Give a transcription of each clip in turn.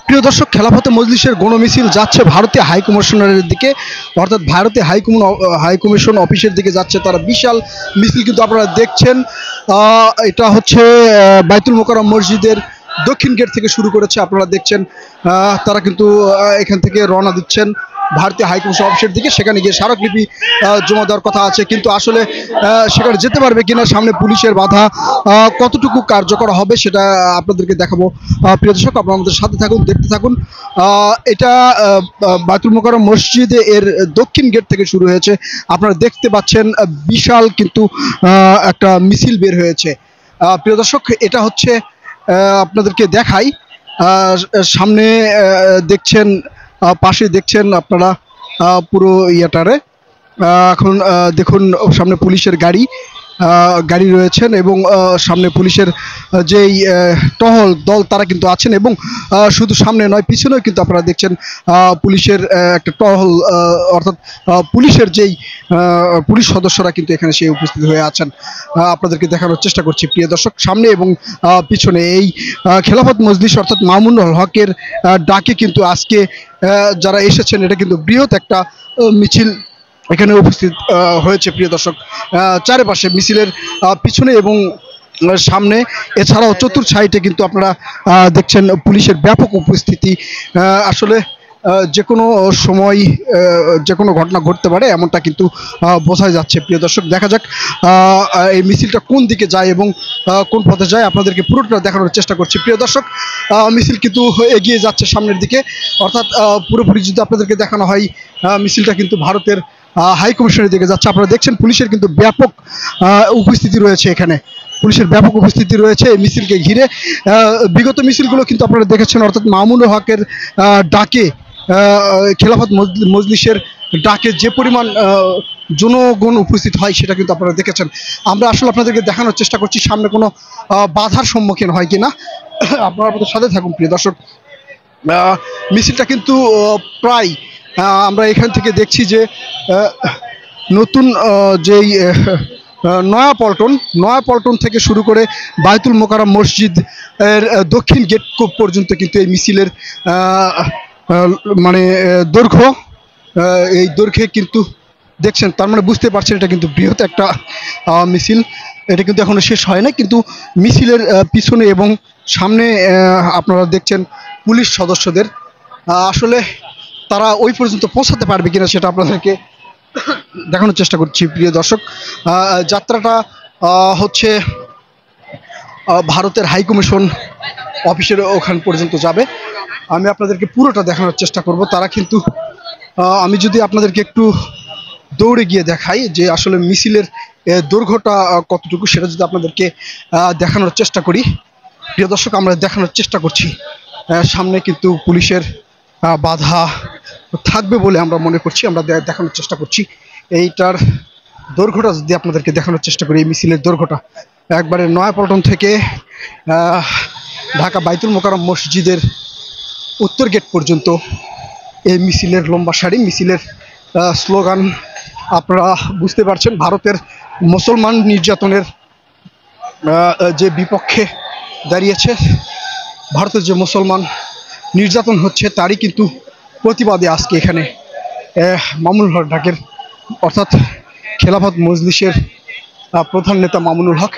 প্রিয় দর্শক, খেলাফতে মজলিসের গণমিছিল যাচ্ছে ভারতীয় হাইকমিশনারের দিকে, অর্থাৎ ভারতীয় হাইকমিশন অফিসের দিকে যাচ্ছে। তারা বিশাল মিছিল কিন্তু আপনারা দেখছেন। এটা হচ্ছে বাইতুল মোকাররম মসজিদের দক্ষিণ গেট থেকে শুরু করেছে। আপনারা দেখছেন তারা কিন্তু এখান থেকে রওনা দিচ্ছেন ভারতীয় হাইকমিশন অফিসের দিকে। সেখানে গিয়ে স্মারকলিপি জমা দেওয়ার কথা আছে, কিন্তু আসলে সেখানে যেতে পারবে কিনা, সামনে পুলিশের বাধা কতটুকু কার্যকর হবে সেটা আপনাদেরকে দেখাবো। প্রিয় দর্শক, আপনারা আমাদের সাথে থাকুন, দেখতে থাকুন। এটা বাইতুল মোকাররম মসজিদে এর দক্ষিণ গেট থেকে শুরু হয়েছে। আপনারা দেখতে পাচ্ছেন বিশাল কিন্তু একটা মিছিল বের হয়েছে। প্রিয় দর্শক, এটা হচ্ছে আপনাদেরকে দেখাই। সামনে দেখছেন, পাশে দেখছেন আপনারা পুরো ইয়েটারে। এখন দেখুন সামনে পুলিশের গাড়ি রয়েছেন, এবং সামনে পুলিশের যেই টহল দল তারা কিন্তু আছেন, এবং শুধু সামনে নয় পিছনেও কিন্তু আপনারা দেখছেন পুলিশের একটা টহল, অর্থাৎ পুলিশের যেই পুলিশ সদস্যরা কিন্তু এখানে সেই উপস্থিত হয়ে আছেন। আপনাদেরকে দেখানোর চেষ্টা করছি প্রিয় দর্শক, সামনে এবং পিছনে এই খেলাফত মজলিস অর্থাৎ মামুনুল হকের ডাকে কিন্তু আজকে যারা এসেছেন, এটা কিন্তু বৃহৎ একটা মিছিল এখানে উপস্থিত হয়েছে। প্রিয় দর্শক, চারিপাশে মিছিলের পিছনে এবং সামনে, এছাড়াও চতুর্থ সাইডে কিন্তু আপনারা দেখছেন পুলিশের ব্যাপক উপস্থিতি। আসলে যে কোনো সময় যে কোনো ঘটনা ঘটতে পারে এমনটা কিন্তু বোঝা যাচ্ছে। প্রিয় দর্শক, দেখা যাক এই মিছিলটা কোন দিকে যায় এবং কোন পথে যায়, আপনাদেরকে পুরোটা দেখানোর চেষ্টা করছি। প্রিয় দর্শক, মিছিল কিন্তু এগিয়ে যাচ্ছে সামনের দিকে, অর্থাৎ পুরোপুরি যদি আপনাদেরকে দেখানো হয়, মিছিলটা কিন্তু ভারতের হাইকমিশনের দিকে যাচ্ছে। আপনারা দেখছেন পুলিশের কিন্তু ব্যাপক উপস্থিতি রয়েছে এখানে, পুলিশের ব্যাপক উপস্থিতি রয়েছে এই মিছিলকে ঘিরে। বিগত মিছিলগুলো কিন্তু আপনারা দেখেছেন, অর্থাৎ মামুনুল হকের ডাকে, খেলাফত মজলিসের ডাকে যে পরিমাণ জনগণ উপস্থিত হয় সেটা কিন্তু আপনারা দেখেছেন। আমরা আসলে আপনাদেরকে দেখানোর চেষ্টা করছি সামনে কোনো বাধার সম্মুখীন হয় কিনা। আপনারা আমাদের সাথে থাকুন প্রিয় দর্শক। মিছিলটা কিন্তু প্রায় আমরা এখান থেকে দেখছি যে নতুন যেই নয়াপল্টন থেকে শুরু করে বাইতুল মোকাররম মসজিদ এর দক্ষিণ গেট পর্যন্ত কিন্তু এই মিছিলের মানে দৈর্ঘ্য, এই দৈর্ঘ্যে কিন্তু দেখছেন, তার মানে বুঝতে পারছেন এটা কিন্তু বৃহৎ একটা মিছিল। এটা কিন্তু এখনো শেষ হয় না, কিন্তু মিছিলের পিছনে এবং সামনে আপনারা দেখছেন পুলিশ সদস্যদের। আসলে তারা ওই পর্যন্ত পৌঁছাতে পারবে কিনা সেটা আপনাদেরকে দেখানোর চেষ্টা করছি। প্রিয় দর্শক, যাত্রাটা হচ্ছে ভারতের হাইকমিশন অফিসের ওখান পর্যন্ত যাবে। আমি আপনাদেরকে পুরোটা দেখানোর চেষ্টা করব। তারা কিন্তু আমি যদি আপনাদেরকে একটু দৌড়ে গিয়ে দেখাই যে আসলে মিছিলের দৈর্ঘ্যটা কতটুকু, সেটা যদি আপনাদেরকে দেখানোর চেষ্টা করি। প্রিয় দর্শক, আমরা দেখানোর চেষ্টা করছি। সামনে কিন্তু পুলিশের বাধা থাকবে বলে আমরা মনে করছি, আমরা দেখানোর চেষ্টা করছি। এইটার দৈর্ঘ্যটা যদি আপনাদেরকে দেখানোর চেষ্টা করি, এই মিছিলের দৈর্ঘ্যটা একবারে নয়াপল্টন থেকে ঢাকা বাইতুল মোকাররম মসজিদের উত্তর গেট পর্যন্ত এই মিছিলের লম্বা সারি, মিছিলের স্লোগান আপনারা বুঝতে পারছেন। ভারতের মুসলমান নির্যাতনের যে বিপক্ষে দাঁড়িয়েছে, ভারতের যে মুসলমান নির্যাতন হচ্ছে তারই কিন্তু প্রতিবাদে আজকে এখানে মামুনুল হক ডাকের, অর্থাৎ খেলাফত মজলিসের প্রধান নেতা মামুনুল হক।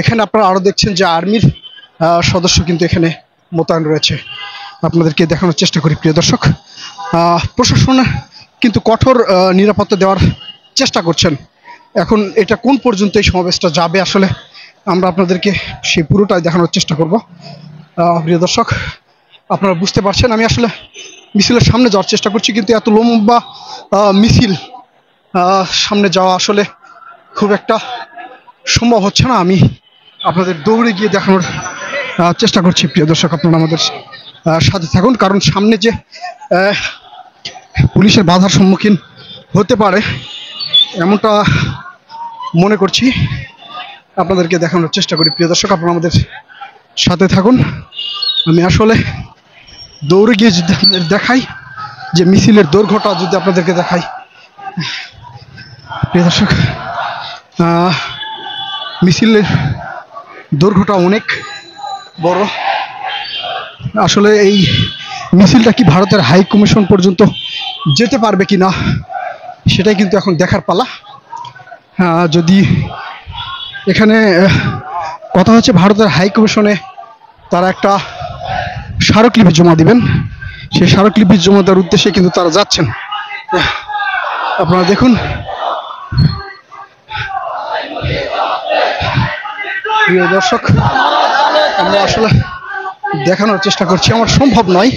এখানে আপনারা আরও দেখছেন যে আর্মির সদস্য কিন্তু এখানে মোতায়েন রয়েছে। আপনাদেরকে দেখানোর চেষ্টা করি প্রিয় দর্শক। প্রশাসন কিন্তু কঠোর নিরাপত্তা দেওয়ার চেষ্টা করছেন। এখন এটা কোন পর্যন্ত এই সমাবেশটা যাবে, আসলে আমরা আপনাদেরকে সেই পুরোটাই দেখানোর চেষ্টা করব। প্রিয় দর্শক, আপনারা বুঝতে পারছেন আমি আসলে মিছিলের সামনে যাওয়ার চেষ্টা করছি, কিন্তু এত লম্বা মিছিল সামনে যাওয়া আসলে খুব একটা সম্ভব হচ্ছে না। আমি আপনাদের দৌড়ে গিয়ে দেখানোর চেষ্টা করছি। প্রিয় দর্শক, আপনারা আমাদের সাথে থাকুন, কারণ সামনে যে পুলিশের বাধার সম্মুখীন হতে পারে এমনটা মনে করছি। আপনাদেরকে দেখানোর চেষ্টা করি প্রিয় দর্শক, আপনারা আমাদের সাথে থাকুন। আমি আসলে দৌড়ে গিয়ে যদি আপনাদের দেখাই যে মিছিলের দৈর্ঘ্যটা যদি আপনাদেরকে দেখাই, প্রিয় দর্শক, মিছিলের দৈর্ঘ্যটা অনেক বড়। আসলে এই মিছিলটা কি ভারতের হাই কমিশন পর্যন্ত যেতে পারবে কিনা সেটাই কিন্তু এখন দেখার পালা। যদি এখানে কথা হচ্ছে ভারতের হাই কমিশনে তারা একটা স্মারকলিপি জমা দিবেন, সেই স্মারকলিপি জমা দেওয়ার উদ্দেশ্যে কিন্তু তারা যাচ্ছেন। আপনারা দেখুন, প্রিয় দর্শক, আমরা আসলে দেখানোর চেষ্টা করছি, আমার সম্ভব নয়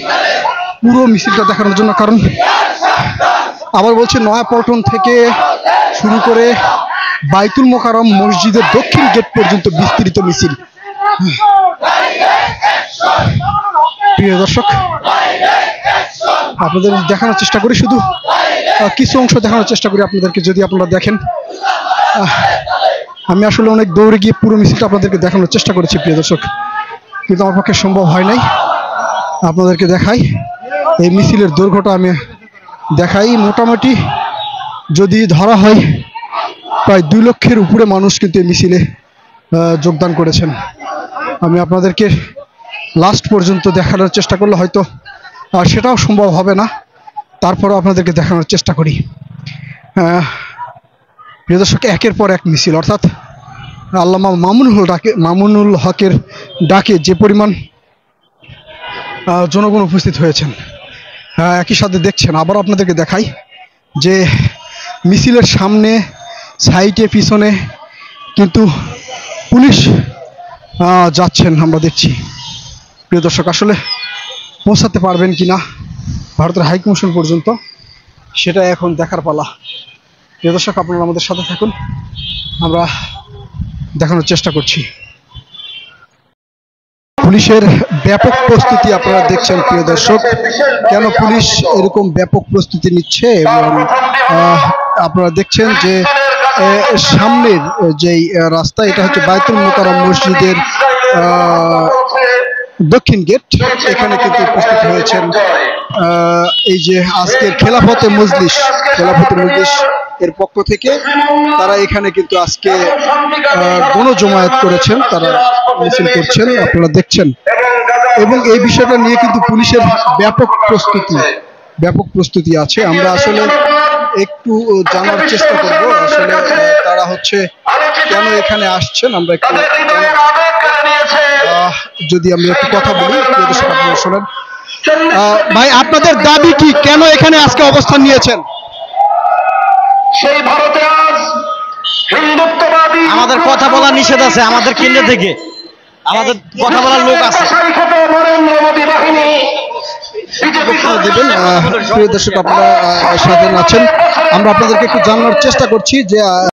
পুরো মিছিলটা দেখানোর জন্য, কারণ আবার বলছি নয়াপল্টন থেকে শুরু করে বাইতুল মোকাররম মসজিদের দক্ষিণ গেট পর্যন্ত বিস্তৃত মিছিল। প্রিয় দর্শক, আপনাদের দেখানোর চেষ্টা করি, শুধু কিছু অংশ দেখানোর চেষ্টা করি আপনাদেরকে। যদি আপনারা দেখেন, আমি আসলে অনেক দৌড়ে গিয়ে পুরো মিছিলটা আপনাদেরকে দেখানোর চেষ্টা করেছি প্রিয় দর্শক, কিন্তু আমার পক্ষে সম্ভব হয় নাই। আপনাদেরকে দেখাই এই মিছিলের দৈর্ঘ্যটা, আমি দেখাই। মোটামুটি যদি ধরা হয় প্রায় 2 লক্ষের উপরে মানুষ কিন্তু এই মিছিলে যোগদান করেছেন। আমি আপনাদেরকে লাস্ট পর্যন্ত দেখানোর চেষ্টা করলে হয়তো সেটাও সম্ভব হবে না, তারপরও আপনাদেরকে দেখানোর চেষ্টা করি। প্রিয় দর্শক, একের পর এক মিছিল, অর্থাৎ আল্লামা মামুনুল হকের ডাকে যে পরিমাণ জনগণ উপস্থিত হয়েছেন, একই সাথে দেখছেন। আবার আপনাদেরকে দেখাই যে মিছিলের সামনে, সাইডে, পিছনে কিন্তু পুলিশ যাচ্ছেন, আমরা দেখছি। প্রিয় দর্শক, আসলে পৌঁছাতে পারবেন কিনা ভারতের হাইকমিশন পর্যন্ত সেটা এখন দেখার পালা। প্রিয় দর্শক, আপনারা আমাদের সাথে থাকুন, আমরা দেখানোর চেষ্টা করছি। পুলিশের ব্যাপক প্রস্তুতি আপনারা দেখছেন প্রিয় দর্শক, কেন পুলিশ এরকম ব্যাপক প্রস্তুতি নিচ্ছে। এবং আপনারা দেখছেন যে সামনের যেই রাস্তা, এটা হচ্ছে বাইতুল মোকাররম মসজিদের দক্ষিণ গেট। এখানে কিন্তু উপস্থিত হয়েছেন এই যে আজকের খেলাফতে মজলিস এর পক্ষ থেকে, তারা এখানে কিন্তু আজকে গণজমায়েত করেছেন, তারা মিছিল করছেন, আপনারা দেখছেন। এবং এই বিষয়টা নিয়ে কিন্তু পুলিশের ব্যাপক প্রস্তুতি আছে। আমরা আসলে একটু জানার চেষ্টা করব আসলে তারা হচ্ছে কেন এখানে আসছেন। আমরা একটু যদি আমরা একটু কথা বলি, আপনারা শোনেন। ভাই, আপনাদের দাবি কি, কেন এখানে আজকে অবস্থান নিয়েছেন? আমাদের কথা বলা নিষেধ আছে, আমাদের কেন্দ্র থেকে আমাদের কথা বলার লোক আছে। দেবেন প্রিয় দর্শক, আপনারা সাথে আছেন। আমরা আপনাদেরকে একটু জানার চেষ্টা করছি যে